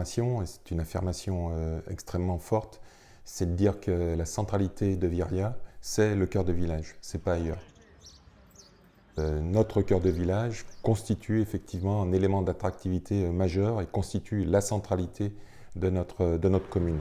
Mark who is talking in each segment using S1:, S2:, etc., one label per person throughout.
S1: affirmation, et c'est une affirmation extrêmement forte, c'est de dire que la centralité de Viria, c'est le cœur de village, c'est pas ailleurs. Notre cœur de village constitue effectivement un élément d'attractivité majeur et constitue la centralité de notre commune.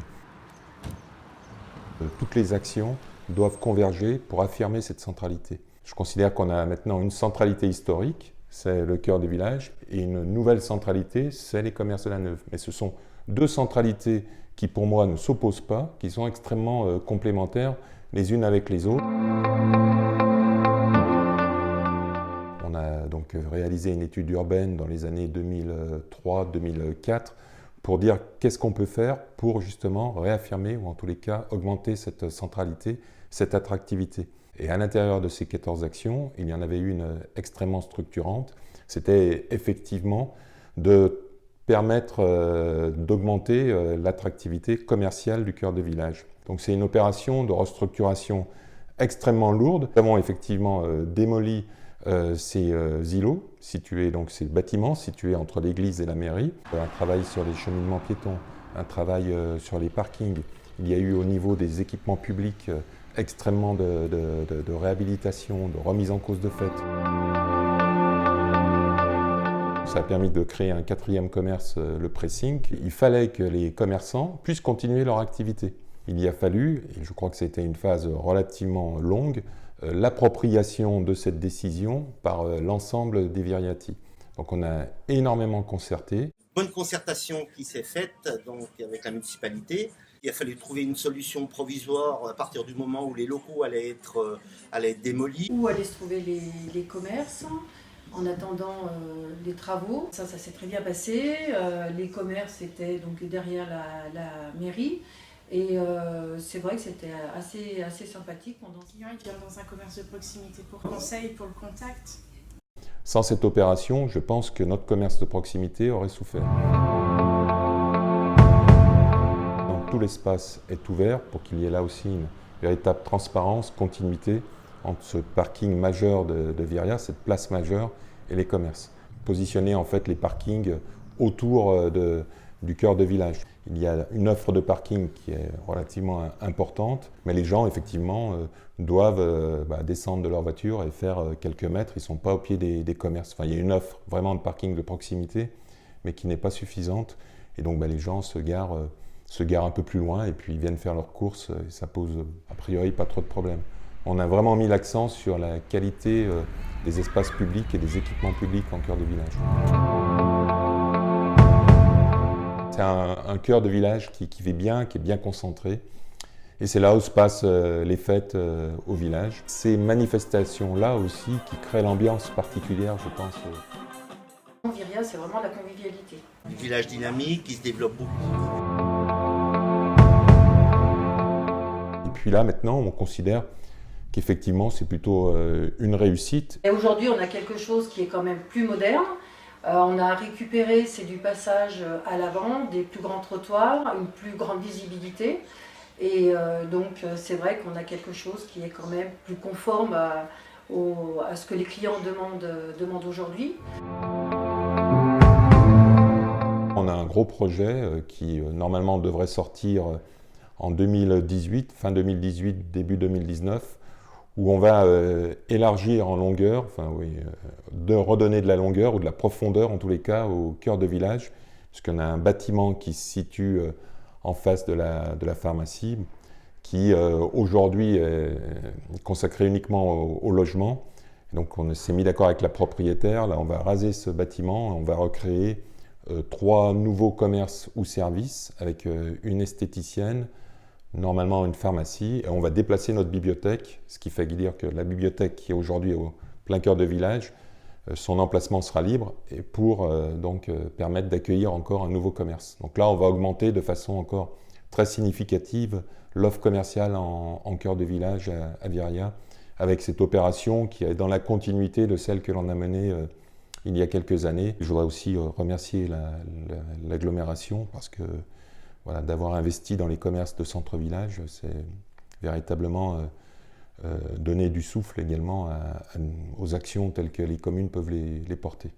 S1: Toutes les actions doivent converger pour affirmer cette centralité. Je considère qu'on a maintenant une centralité historique, c'est le cœur du village, et une nouvelle centralité, c'est les commerces de la Neuve. Mais ce sont deux centralités qui, pour moi, ne s'opposent pas, qui sont extrêmement complémentaires les unes avec les autres. On a donc réalisé une étude urbaine dans les années 2003-2004 pour dire qu'est-ce qu'on peut faire pour justement réaffirmer, ou en tous les cas augmenter cette centralité, cette attractivité. Et à l'intérieur de ces 14 actions, il y en avait une extrêmement structurante. C'était effectivement de permettre d'augmenter l'attractivité commerciale du cœur de village. Donc c'est une opération de restructuration extrêmement lourde. Nous avons effectivement démoli ces îlots, ces bâtiments situés entre l'église et la mairie. Un travail sur les cheminements piétons, un travail sur les parkings. Il y a eu au niveau des équipements publics extrêmement de réhabilitation, de remise en cause de fait. Ça a permis de créer un quatrième commerce, le pressing. Il fallait que les commerçants puissent continuer leur activité. Il y a fallu, et je crois que c'était une phase relativement longue, l'appropriation de cette décision par l'ensemble des Viriatis. Donc on a énormément concerté.
S2: Bonne concertation qui s'est faite donc, avec la municipalité. Il a fallu trouver une solution provisoire à partir du moment où les locaux allaient être démolis.
S3: Où allaient se trouver les commerces en attendant les travaux. Ça s'est très bien passé. Les commerces étaient donc derrière la mairie. Et c'est vrai que c'était assez sympathique.
S4: Le client il vient dans un commerce de proximité pour conseil, pour le contact.
S1: Sans cette opération, je pense que notre commerce de proximité aurait souffert. Donc, tout l'espace est ouvert pour qu'il y ait là aussi une véritable transparence, continuité entre ce parking majeur de Viria, cette place majeure, et les commerces. Positionner en fait les parkings autour du cœur de village. Il y a une offre de parking qui est relativement importante, mais les gens effectivement doivent descendre de leur voiture et faire quelques mètres. Ils ne sont pas au pied des commerces. Enfin, il y a une offre vraiment de parking de proximité, mais qui n'est pas suffisante. Et donc les gens se garent un peu plus loin et puis ils viennent faire leurs courses et ça pose a priori pas trop de problèmes. On a vraiment mis l'accent sur la qualité des espaces publics et des équipements publics en cœur de village. C'est un cœur de village qui vit bien, qui est bien concentré. Et c'est là où se passent les fêtes au village. Ces manifestations-là aussi qui créent l'ambiance particulière, je pense.
S3: Viria, c'est vraiment la convivialité.
S2: Un village dynamique qui se développe beaucoup.
S1: Et puis là, maintenant, on considère qu'effectivement, c'est plutôt une réussite.
S3: Et aujourd'hui, on a quelque chose qui est quand même plus moderne. On a récupéré, c'est du passage à l'avant, des plus grands trottoirs, une plus grande visibilité. Et donc, c'est vrai qu'on a quelque chose qui est quand même plus conforme à ce que les clients demandent aujourd'hui.
S1: On a un gros projet qui, normalement, devrait sortir en 2018, fin 2018, début 2019, où on va élargir en longueur, de redonner de la longueur ou de la profondeur en tous les cas au cœur de village, puisqu'on a un bâtiment qui se situe en face de la pharmacie, qui aujourd'hui est consacré uniquement au logement. Et donc on s'est mis d'accord avec la propriétaire, là on va raser ce bâtiment, on va recréer 3 nouveaux commerces ou services avec une esthéticienne, normalement une pharmacie, et on va déplacer notre bibliothèque, ce qui fait dire que la bibliothèque qui est aujourd'hui au plein cœur de village, son emplacement sera libre et pour permettre d'accueillir encore un nouveau commerce. Donc là, on va augmenter de façon encore très significative l'offre commerciale en cœur de village à Viria, avec cette opération qui est dans la continuité de celle que l'on a menée il y a quelques années. Je voudrais aussi remercier l'agglomération parce que d'avoir investi dans les commerces de centre-village, c'est véritablement donner du souffle également aux actions telles que les communes peuvent les porter.